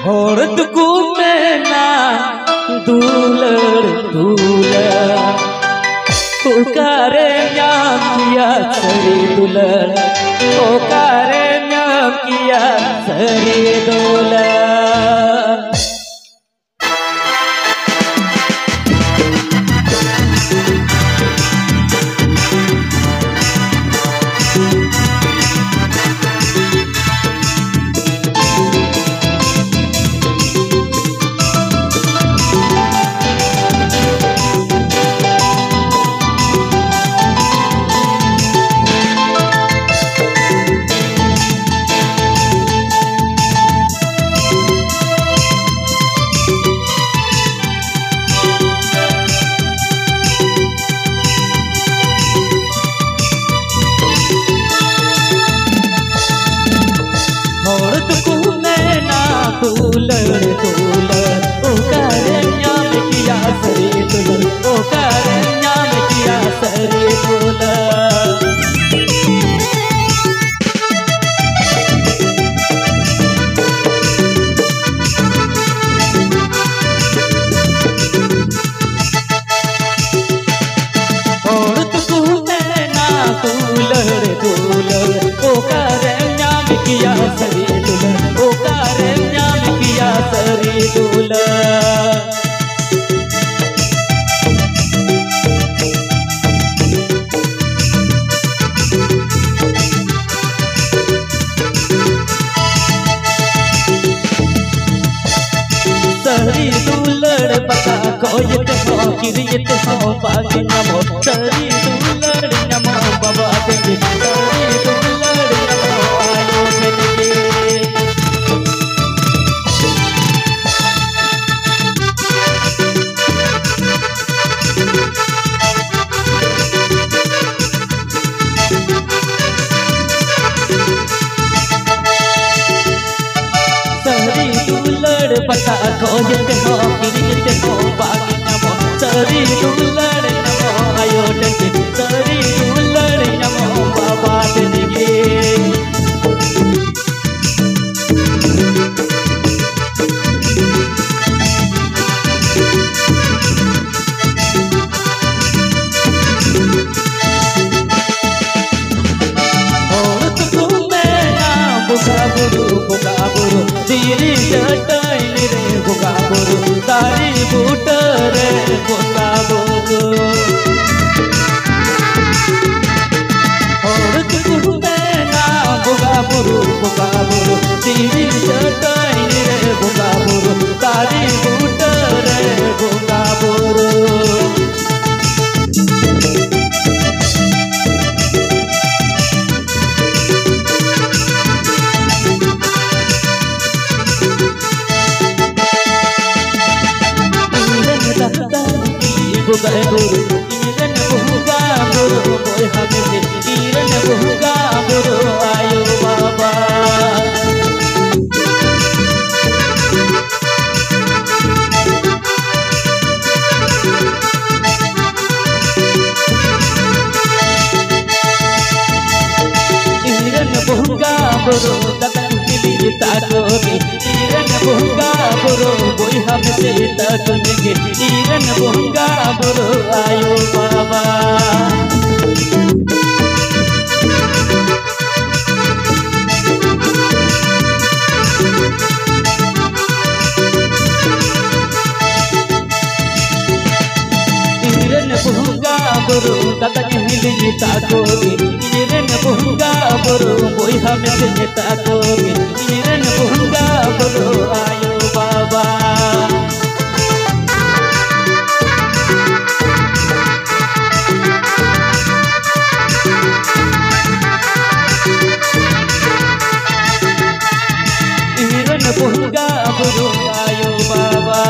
औरत को मैना दूलर दूलर पुकारे नाम किया सरी दूलर पुकारे नाम किया सरी दूलर। दूलर दूलर पुकारे नाम किया सरी दूलर पुकारे नाम किया सरी दूलर। औरत को मैना दूलर दूलर पुकारे नाम किया सरी दूलर पुकारे सरी दूलर। सरी दूलर पता कोयत हो किरियत हो बाकी नमो सरी दूलर नमो बाबा देंगे सरी दूलर नमो आयो देंगे। पता खोजते हो किरियत हो बाकी नमो सरी दूलर नमो आयो देंगे सरी दूलर नमो बाबा देंगे। औरत को मैना बुगा बुरु दीरी जटाइन रे बुगा बुरु तारी बूट रे बुगा बुरु। औरत को मैना बुगा बुरु दीरी जटाइन रे बुगा बुरु तारी बूट रे बुगा बुरु। बुगा बुरु इरन बुगा बुरु बोल हमें इरन बुगा बुरु आयो बाबा। इरन बुगा बुरु दगन मिली तारोगे इरन बुगा बुरु बोल हमसे तजुगे इरन बुगा बुरु आयो बाबा। इरन बुगा बुरु दगन मिली तारोगे इरन बुगा बुरु बोल हमसे तजुगे इरन बुगा बुरु आयो बाबा। इरन बुगा बुरु आयो बाबा।